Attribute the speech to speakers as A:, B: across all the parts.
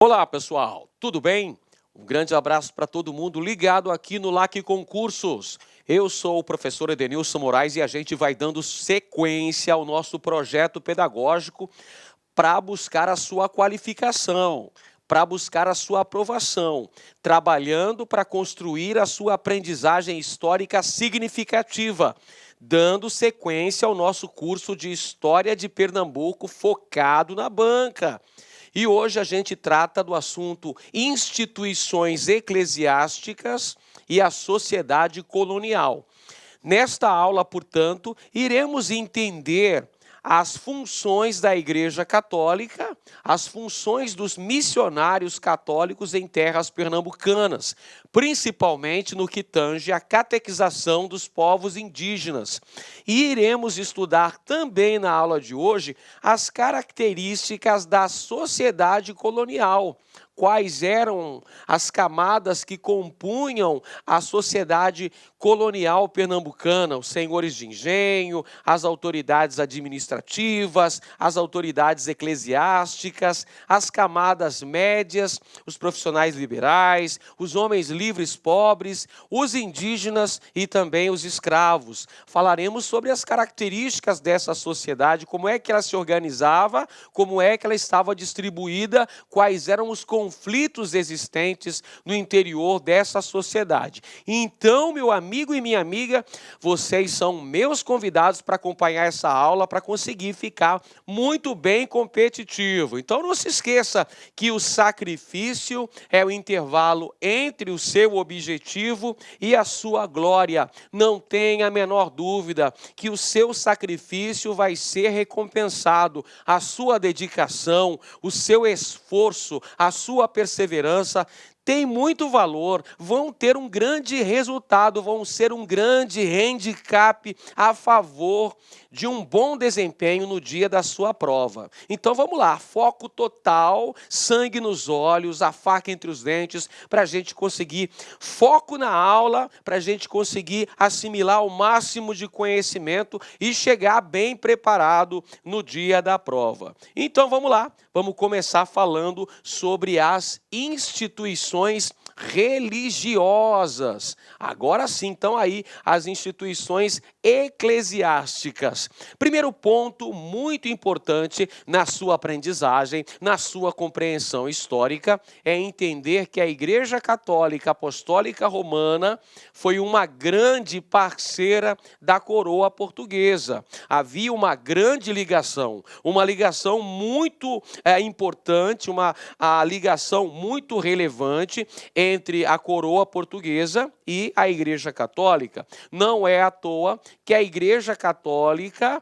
A: Olá, pessoal, tudo bem? Um grande abraço para todo mundo ligado aqui no LAC Concursos. Eu sou o professor Edenilson Moraes e a gente vai dando sequência ao nosso projeto pedagógico para buscar a sua qualificação, para buscar a sua aprovação, trabalhando para construir a sua aprendizagem histórica significativa, dando sequência ao nosso curso de História de Pernambuco focado na banca. E hoje a gente trata do assunto instituições eclesiásticas e a sociedade colonial. Nesta aula, portanto, iremos entender as funções da Igreja Católica, as funções dos missionários católicos em terras pernambucanas, principalmente no que tange à catequização dos povos indígenas. E iremos estudar também na aula de hoje as características da sociedade colonial. Quais eram as camadas que compunham a sociedade colonial pernambucana, os senhores de engenho, as autoridades administrativas, as autoridades eclesiásticas, as camadas médias, os profissionais liberais, os homens livres pobres, os indígenas e também os escravos. Falaremos sobre as características dessa sociedade, como é que ela se organizava, como é que ela estava distribuída, quais eram os conflitos existentes no interior dessa sociedade. Então, meu amigo e minha amiga, vocês são meus convidados para acompanhar essa aula, para conseguir ficar muito bem competitivo. Então, não se esqueça que o sacrifício é o intervalo entre o seu objetivo e a sua glória. Não tenha a menor dúvida que o seu sacrifício vai ser recompensado, a sua dedicação, o seu esforço, a sua perseverança tem muito valor, vão ter um grande resultado, vão ser um grande handicap a favor de um bom desempenho no dia da sua prova. Então vamos lá, foco total, sangue nos olhos, a faca entre os dentes, para a gente conseguir foco na aula, para a gente conseguir assimilar o máximo de conhecimento e chegar bem preparado no dia da prova. Então vamos lá, vamos começar falando sobre as instituições religiosas. Agora sim, estão aí as instituições eclesiásticas. Primeiro ponto muito importante na sua aprendizagem, na sua compreensão histórica, é entender que a Igreja Católica Apostólica Romana foi uma grande parceira da coroa portuguesa. Havia uma grande ligação, uma ligação muito importante, a ligação muito relevante entre a coroa portuguesa e a Igreja Católica. Não é à toa que a Igreja Católica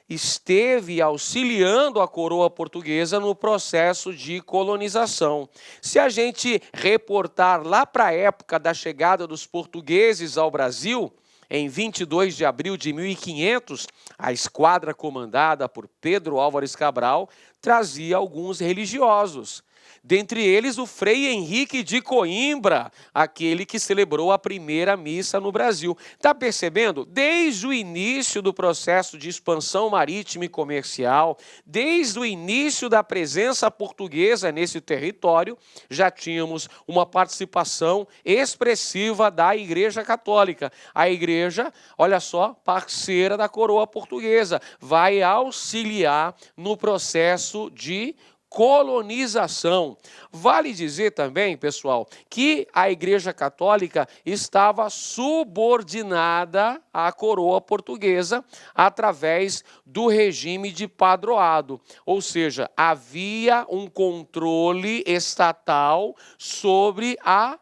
A: esteve auxiliando a coroa portuguesa no processo de colonização. Se a gente reportar lá para a época da chegada dos portugueses ao Brasil, em 22 de abril de 1500, a esquadra comandada por Pedro Álvares Cabral trazia alguns religiosos. Dentre eles, o Frei Henrique de Coimbra, aquele que celebrou a primeira missa no Brasil. Está percebendo? Desde o início do processo de expansão marítima e comercial, desde o início da presença portuguesa nesse território, já tínhamos uma participação expressiva da Igreja Católica. A Igreja, olha só, parceira da coroa portuguesa, vai auxiliar no processo de colonização. Vale dizer também, pessoal, que a Igreja Católica estava subordinada à coroa portuguesa através do regime de padroado, ou seja, havia um controle estatal sobre a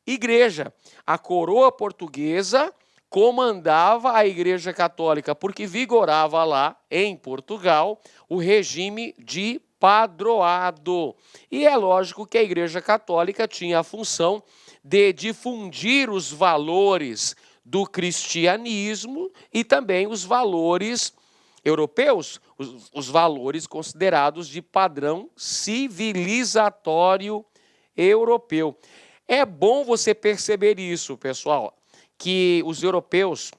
A: Igreja. A coroa portuguesa comandava a Igreja Católica, porque vigorava lá, em Portugal, o regime de padroado. E é lógico que a Igreja Católica tinha a função de difundir os valores do cristianismo e também os valores europeus, os valores considerados de padrão civilizatório europeu. É bom você perceber isso, pessoal, que os europeus,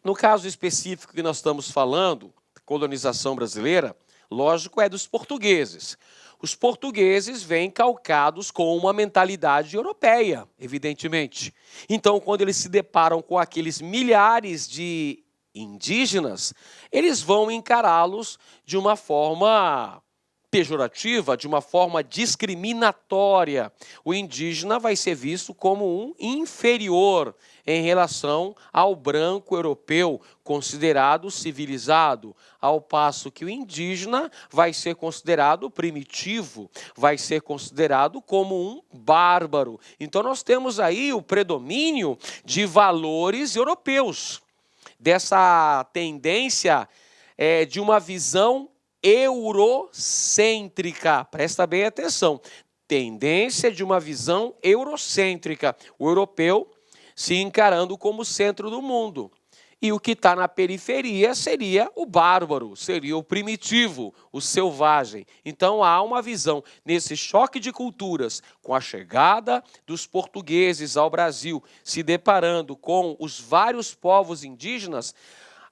A: no caso específico que nós estamos falando, colonização brasileira, lógico, é dos portugueses. Os portugueses vêm calcados com uma mentalidade europeia, evidentemente. Então, quando eles se deparam com aqueles milhares de indígenas, eles vão encará-los de uma forma pejorativa, de uma forma discriminatória. O indígena vai ser visto como um inferior em relação ao branco europeu, considerado civilizado, ao passo que o indígena vai ser considerado primitivo, vai ser considerado como um bárbaro. Então nós temos aí o predomínio de valores europeus, dessa tendência de uma visão eurocêntrica. Presta bem atenção. Tendência de uma visão eurocêntrica. O europeu se encarando como centro do mundo. E o que está na periferia seria o bárbaro, seria o primitivo, o selvagem. Então há uma visão nesse choque de culturas, com a chegada dos portugueses ao Brasil, se deparando com os vários povos indígenas.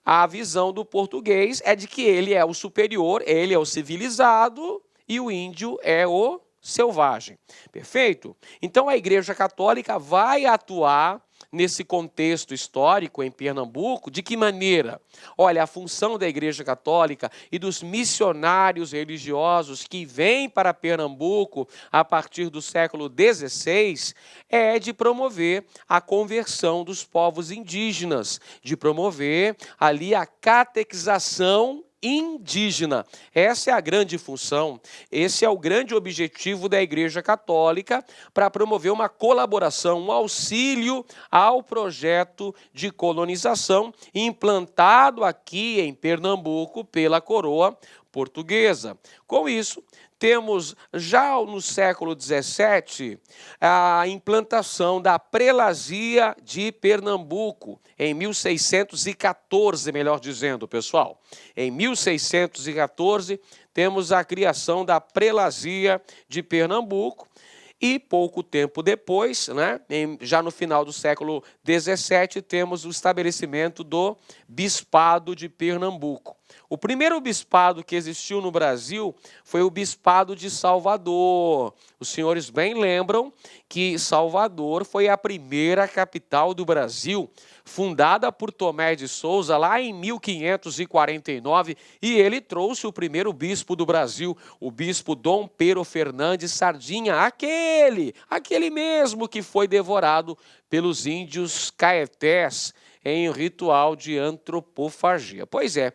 A: A visão do português é de que ele é o superior, ele é o civilizado e o índio é o selvagem. Perfeito? Então a Igreja Católica vai atuar nesse contexto histórico em Pernambuco. De que maneira? Olha, a função da Igreja Católica e dos missionários religiosos que vêm para Pernambuco a partir do século XVI é de promover a conversão dos povos indígenas, de promover ali a catequização indígena. Essa é a grande função, esse é o grande objetivo da Igreja Católica para promover uma colaboração, um auxílio ao projeto de colonização implantado aqui em Pernambuco pela coroa portuguesa. Com isso, temos já no século XVII a implantação da prelazia de Pernambuco, em 1614, melhor dizendo, pessoal. Em 1614, temos a criação da prelazia de Pernambuco. E pouco tempo depois, já no final do século XVII, temos o estabelecimento do Bispado de Pernambuco. O primeiro bispado que existiu no Brasil foi o Bispado de Salvador. Os senhores bem lembram que Salvador foi a primeira capital do Brasil, fundada por Tomé de Souza lá em 1549, e ele trouxe o primeiro bispo do Brasil, o bispo Dom Pero Fernandes Sardinha, aquele mesmo que foi devorado pelos índios caetés em ritual de antropofagia. Pois é,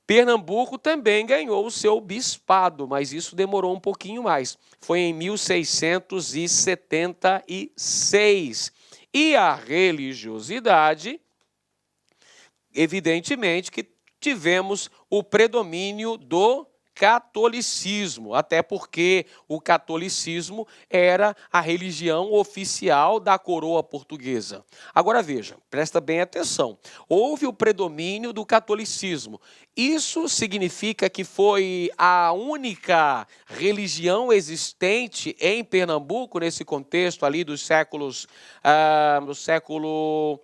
A: Pernambuco também ganhou o seu bispado, mas isso demorou um pouquinho mais. Foi em 1676. E a religiosidade, evidentemente que tivemos o predomínio do catolicismo, até porque o catolicismo era a religião oficial da coroa portuguesa. Agora veja, presta bem atenção, houve o predomínio do catolicismo. Isso significa que foi a única religião existente em Pernambuco, nesse contexto ali dos séculos, do século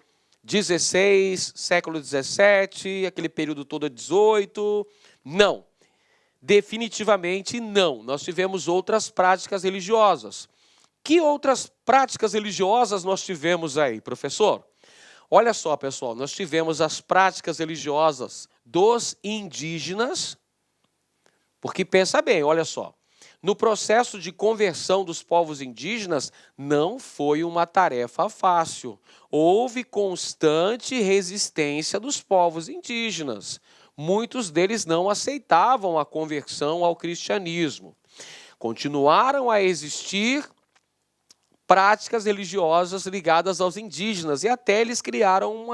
A: XVI, século XVII, aquele período todo XVIII? Não. Definitivamente não. Nós tivemos outras práticas religiosas. Que outras práticas religiosas nós tivemos aí, professor? Olha só, pessoal, nós tivemos as práticas religiosas dos indígenas, porque pensa bem, olha só, no processo de conversão dos povos indígenas não foi uma tarefa fácil. Houve constante resistência dos povos indígenas. Muitos deles não aceitavam a conversão ao cristianismo. Continuaram a existir práticas religiosas ligadas aos indígenas e até eles criaram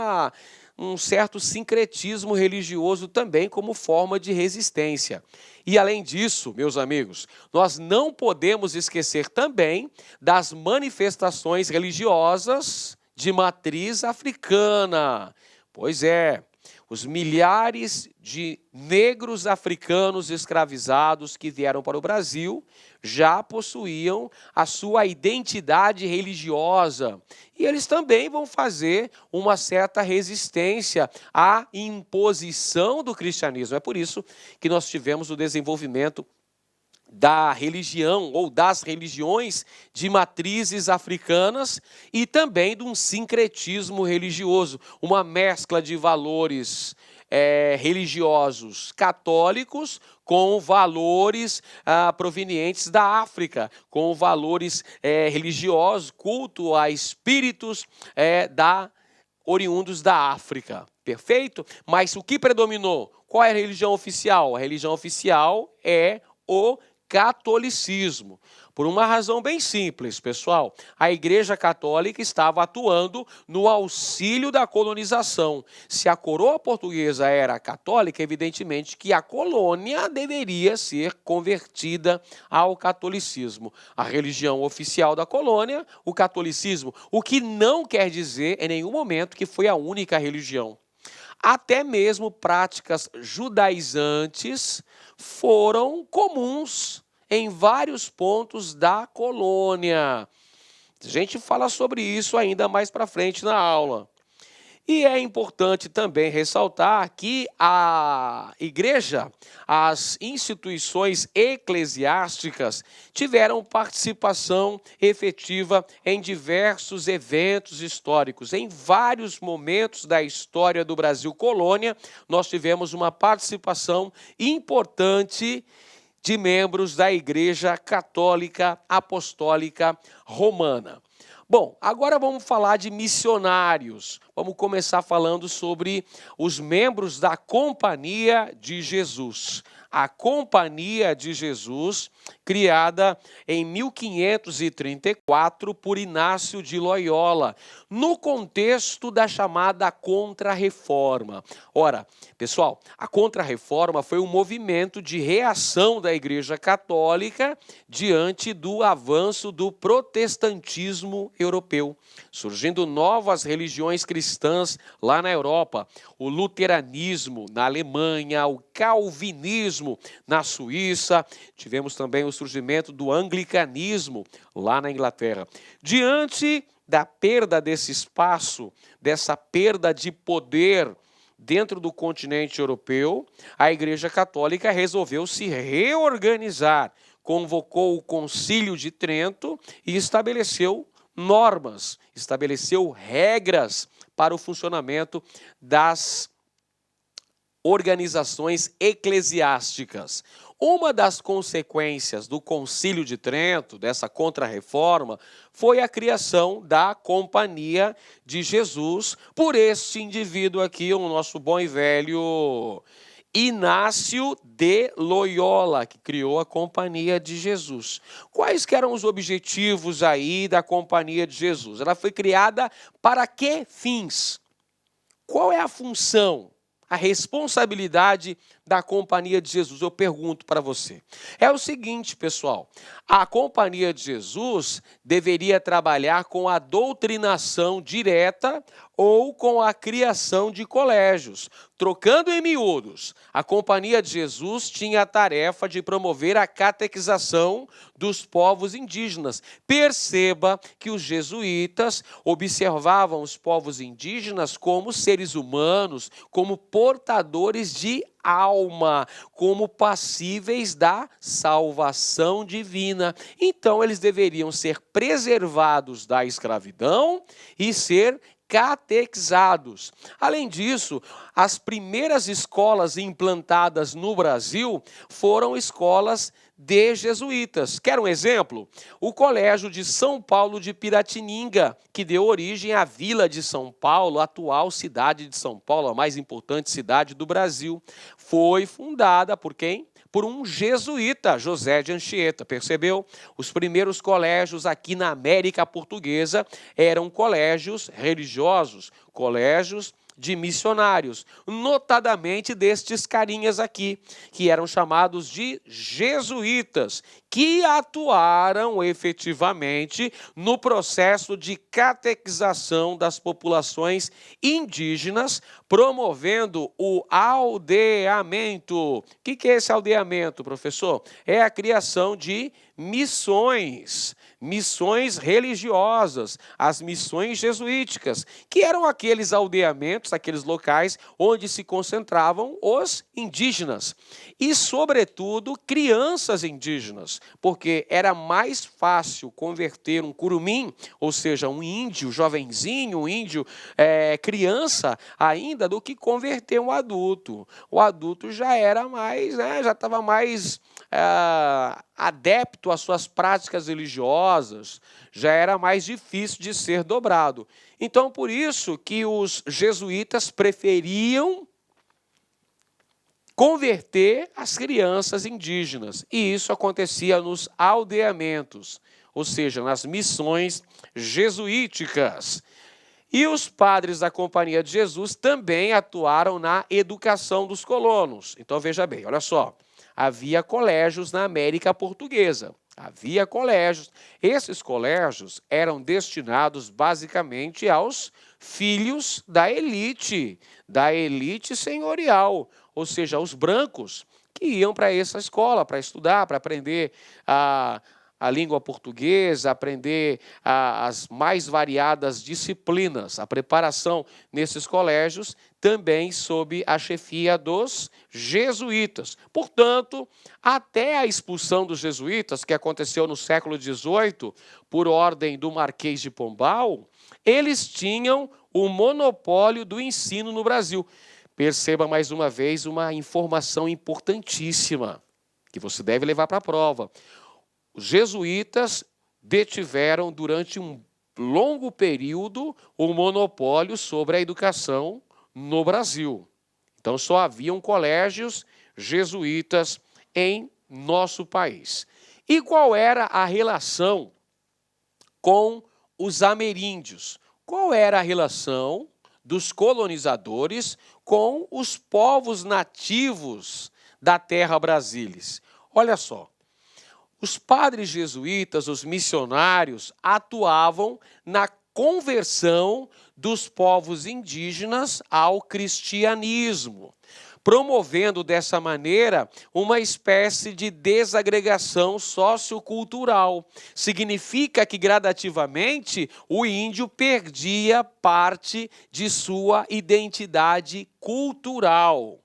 A: um certo sincretismo religioso também como forma de resistência. E além disso, meus amigos, nós não podemos esquecer também das manifestações religiosas de matriz africana. Pois é, os milhares de negros africanos escravizados que vieram para o Brasil já possuíam a sua identidade religiosa. E eles também vão fazer uma certa resistência à imposição do cristianismo. É por isso que nós tivemos o desenvolvimento da religião ou das religiões de matrizes africanas e também de um sincretismo religioso, uma mescla de valores religiosos católicos com valores provenientes da África, com valores religiosos, culto a espíritos oriundos da África. Perfeito? Mas o que predominou? Qual é a religião oficial? A religião oficial é o catolicismo. Por uma razão bem simples, pessoal. A Igreja Católica estava atuando no auxílio da colonização. Se a coroa portuguesa era católica, evidentemente que a colônia deveria ser convertida ao catolicismo. A religião oficial da colônia, o catolicismo, o que não quer dizer em nenhum momento que foi a única religião. Até mesmo práticas judaizantes foram comuns em vários pontos da colônia. A gente fala sobre isso ainda mais para frente na aula. E é importante também ressaltar que a igreja, as instituições eclesiásticas tiveram participação efetiva em diversos eventos históricos. Em vários momentos da história do Brasil colônia, nós tivemos uma participação importante de membros da Igreja Católica Apostólica Romana. Bom, agora vamos falar de missionários. Vamos começar falando sobre os membros da Companhia de Jesus. A Companhia de Jesus, criada em 1534 por Inácio de Loyola, no contexto da chamada Contra-Reforma. Ora, pessoal, a Contra-Reforma foi um movimento de reação da Igreja Católica diante do avanço do protestantismo europeu, surgindo novas religiões cristãs lá na Europa, o luteranismo na Alemanha, o calvinismo na Suíça, tivemos também o surgimento do anglicanismo lá na Inglaterra. Diante da perda desse espaço, dessa perda de poder dentro do continente europeu, a Igreja Católica resolveu se reorganizar, convocou o Concílio de Trento e estabeleceu normas, estabeleceu regras para o funcionamento das organizações eclesiásticas. Uma das consequências do Concílio de Trento, dessa Contra-Reforma, foi a criação da Companhia de Jesus por este indivíduo aqui, o nosso bom e velho Inácio de Loyola, que criou a Companhia de Jesus. Quais que eram os objetivos aí da Companhia de Jesus? Ela foi criada para que fins? Qual é a função? A responsabilidade da Companhia de Jesus, eu pergunto para você. É o seguinte, pessoal, a Companhia de Jesus deveria trabalhar com a doutrinação direta ou com a criação de colégios. Trocando em miúdos, a Companhia de Jesus tinha a tarefa de promover a catequização dos povos indígenas. Perceba que os jesuítas observavam os povos indígenas como seres humanos, como portadores de alma, como passíveis da salvação divina. Então, eles deveriam ser preservados da escravidão e ser catequizados. Além disso, as primeiras escolas implantadas no Brasil foram escolas de jesuítas. Quer um exemplo? O Colégio de São Paulo de Piratininga, que deu origem à Vila de São Paulo, a atual cidade de São Paulo, a mais importante cidade do Brasil, foi fundada por quem? Por um jesuíta, José de Anchieta, percebeu? Os primeiros colégios aqui na América Portuguesa eram colégios religiosos, colégios de missionários, notadamente destes carinhas aqui, que eram chamados de jesuítas, que atuaram efetivamente no processo de catequização das populações indígenas, promovendo o aldeamento. O que é esse aldeamento, professor? É a criação de missões religiosas, as missões jesuíticas, que eram aqueles aldeamentos, aqueles locais onde se concentravam os indígenas e, sobretudo, crianças indígenas, porque era mais fácil converter um curumim, ou seja, um índio jovenzinho, um índio criança ainda, do que converter um adulto. O adulto já era mais, já estava mais adepto às suas práticas religiosas, já era mais difícil de ser dobrado. Então, por isso que os jesuítas preferiam converter as crianças indígenas. E isso acontecia nos aldeamentos, ou seja, nas missões jesuíticas. E os padres da Companhia de Jesus também atuaram na educação dos colonos. Então, veja bem, olha só. Havia colégios na América Portuguesa. Havia colégios. Esses colégios eram destinados basicamente aos filhos da elite senhorial, ou seja, aos brancos que iam para essa escola para estudar, para aprender a língua portuguesa, aprender as mais variadas disciplinas. A preparação nesses colégios também sob a chefia dos jesuítas. Portanto, até a expulsão dos jesuítas, que aconteceu no século XVIII, por ordem do Marquês de Pombal, eles tinham o monopólio do ensino no Brasil. Perceba mais uma vez uma informação importantíssima, que você deve levar para a prova. Os jesuítas detiveram durante um longo período o monopólio sobre a educação no Brasil. Então, só haviam colégios jesuítas em nosso país. E qual era a relação com os ameríndios? Qual era a relação dos colonizadores com os povos nativos da terra brasilis? Olha só. Os padres jesuítas, os missionários, atuavam na conversão dos povos indígenas ao cristianismo, promovendo dessa maneira uma espécie de desagregação sociocultural. Significa que gradativamente o índio perdia parte de sua identidade cultural.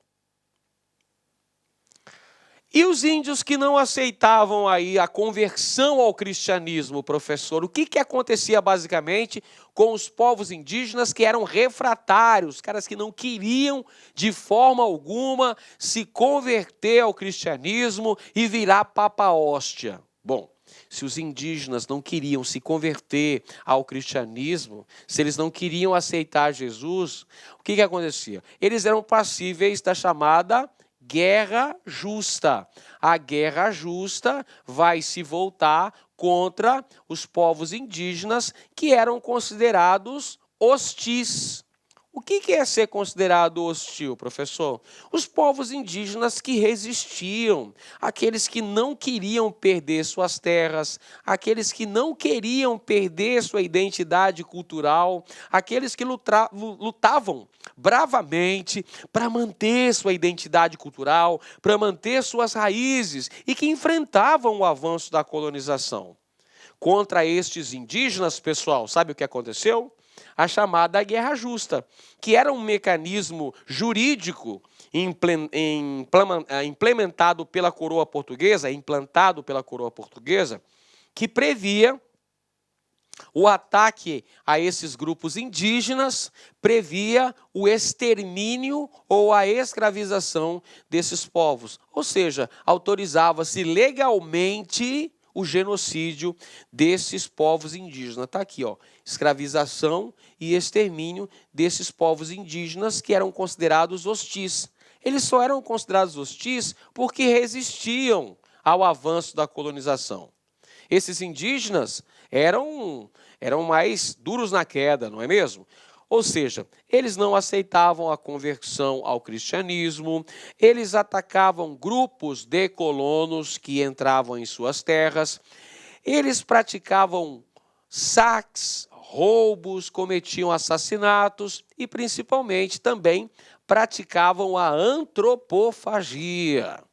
A: E os índios que não aceitavam aí a conversão ao cristianismo, professor, o que acontecia basicamente com os povos indígenas que eram refratários, caras que não queriam de forma alguma se converter ao cristianismo e virar papa hóstia? Bom, se os indígenas não queriam se converter ao cristianismo, se eles não queriam aceitar Jesus, o que acontecia? Eles eram passíveis da chamada guerra justa. A guerra justa vai se voltar contra os povos indígenas que eram considerados hostis. O que é ser considerado hostil, professor? Os povos indígenas que resistiam, aqueles que não queriam perder suas terras, aqueles que não queriam perder sua identidade cultural, aqueles que lutavam bravamente para manter sua identidade cultural, para manter suas raízes e que enfrentavam o avanço da colonização. Contra estes indígenas, pessoal, sabe o que aconteceu? A chamada guerra justa, que era um mecanismo jurídico implementado pela coroa portuguesa, implantado pela coroa portuguesa, que previa o ataque a esses grupos indígenas, previa o extermínio ou a escravização desses povos. Ou seja, autorizava-se legalmente o genocídio desses povos indígenas. Está aqui, ó, escravização e extermínio desses povos indígenas que eram considerados hostis. Eles só eram considerados hostis porque resistiam ao avanço da colonização. Esses indígenas eram mais duros na queda, não é mesmo? Ou seja, eles não aceitavam a conversão ao cristianismo, eles atacavam grupos de colonos que entravam em suas terras, eles praticavam saques, roubos, cometiam assassinatos e, principalmente, também praticavam a antropofagia.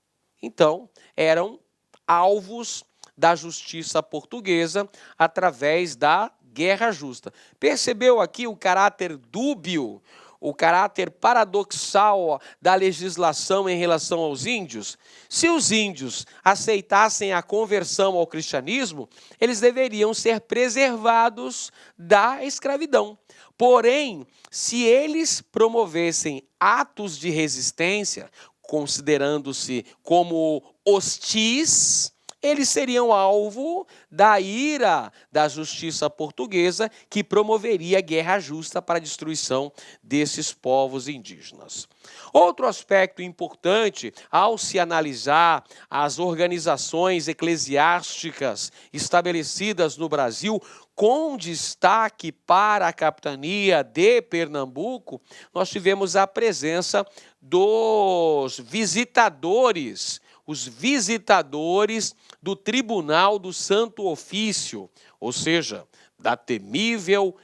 A: Então, eram alvos da justiça portuguesa através da guerra justa. Percebeu aqui o caráter dúbio, o caráter paradoxal da legislação em relação aos índios? Se os índios aceitassem a conversão ao cristianismo, eles deveriam ser preservados da escravidão. Porém, se eles promovessem atos de resistência, considerando-se como hostis, eles seriam alvo da ira da justiça portuguesa, que promoveria guerra justa para a destruição desses povos indígenas. Outro aspecto importante, ao se analisar as organizações eclesiásticas estabelecidas no Brasil, com destaque para a capitania de Pernambuco, nós tivemos a presença dos visitadores, os visitadores do Tribunal do Santo Ofício, ou seja, da temível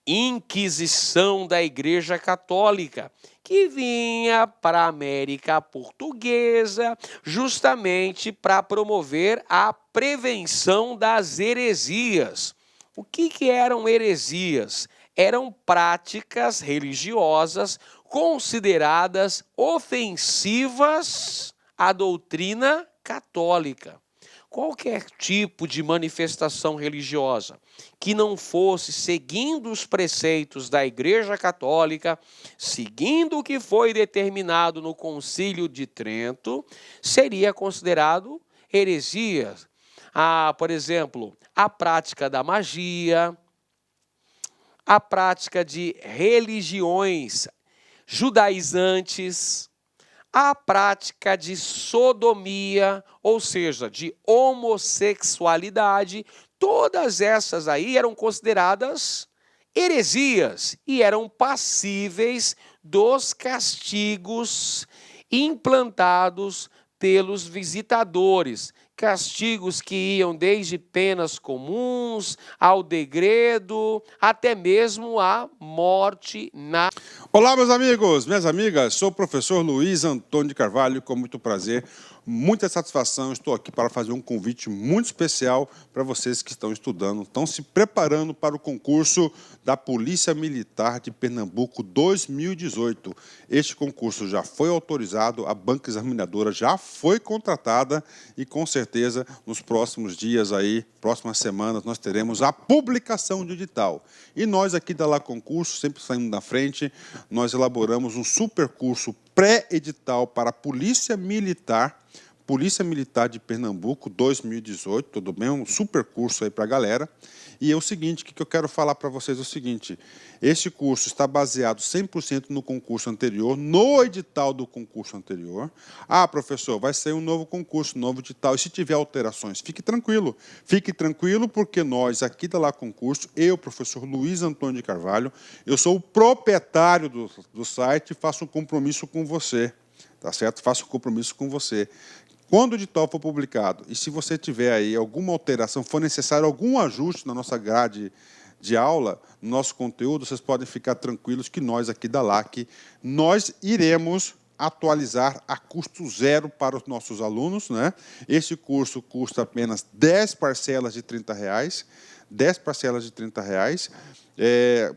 A: Inquisição da Igreja Católica, que vinha para a América Portuguesa justamente para promover a prevenção das heresias. O que eram heresias? Eram práticas religiosas consideradas ofensivas à doutrina católica. Qualquer tipo de manifestação religiosa que não fosse seguindo os preceitos da Igreja Católica, seguindo o que foi determinado no Concílio de Trento, seria considerado heresia. Por exemplo, a prática da magia, a prática de religiões judaizantes, a prática de sodomia, ou seja, de homossexualidade, todas essas aí eram consideradas heresias e eram passíveis dos castigos implantados pelos visitadores. Castigos que iam desde penas comuns ao degredo, até mesmo a morte na...
B: Olá, meus amigos, minhas amigas, sou o professor Luiz Antônio de Carvalho, com muito prazer, muita satisfação, estou aqui para fazer um convite muito especial para vocês que estão estudando, estão se preparando para o concurso da Polícia Militar de Pernambuco 2018. Este concurso já foi autorizado, a banca examinadora já foi contratada e com certeza nos próximos dias aí, próximas semanas, nós teremos a publicação do edital. E nós aqui da Lá Concurso, sempre saindo na frente, nós elaboramos um super curso pré-edital para a Polícia Militar de Pernambuco 2018, tudo bem? Um super curso aí para a galera. E é o seguinte, o que eu quero falar para vocês é o seguinte, esse curso está baseado 100% no concurso anterior, no edital do concurso anterior. Ah, professor, vai sair um novo concurso, um novo edital, e se tiver alterações, fique tranquilo porque nós aqui da Lá Concurso, eu, professor Luiz Antônio de Carvalho, eu sou o proprietário do site e faço um compromisso com você, tá certo? Faço um compromisso com você. Quando o edital for publicado, e se você tiver aí alguma alteração, for necessário algum ajuste na nossa grade de aula, no nosso conteúdo, vocês podem ficar tranquilos que nós aqui da LAC, nós iremos atualizar a custo zero para os nossos alunos, né? Esse curso custa apenas 10 parcelas de R$30, 10 parcelas de R$30,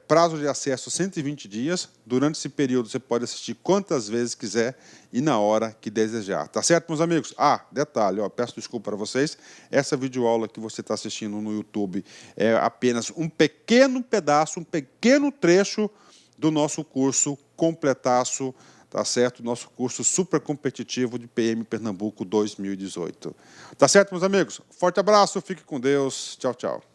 B: prazo de acesso 120 dias. Durante esse período você pode assistir quantas vezes quiser e na hora que desejar. Tá certo, meus amigos? Detalhe, peço desculpa para vocês, essa videoaula que você está assistindo no YouTube é apenas um pequeno pedaço, um pequeno trecho do nosso curso completaço, tá certo? Nosso curso super competitivo de PM Pernambuco 2018. Tá certo, meus amigos? Forte abraço, fique com Deus. Tchau, tchau.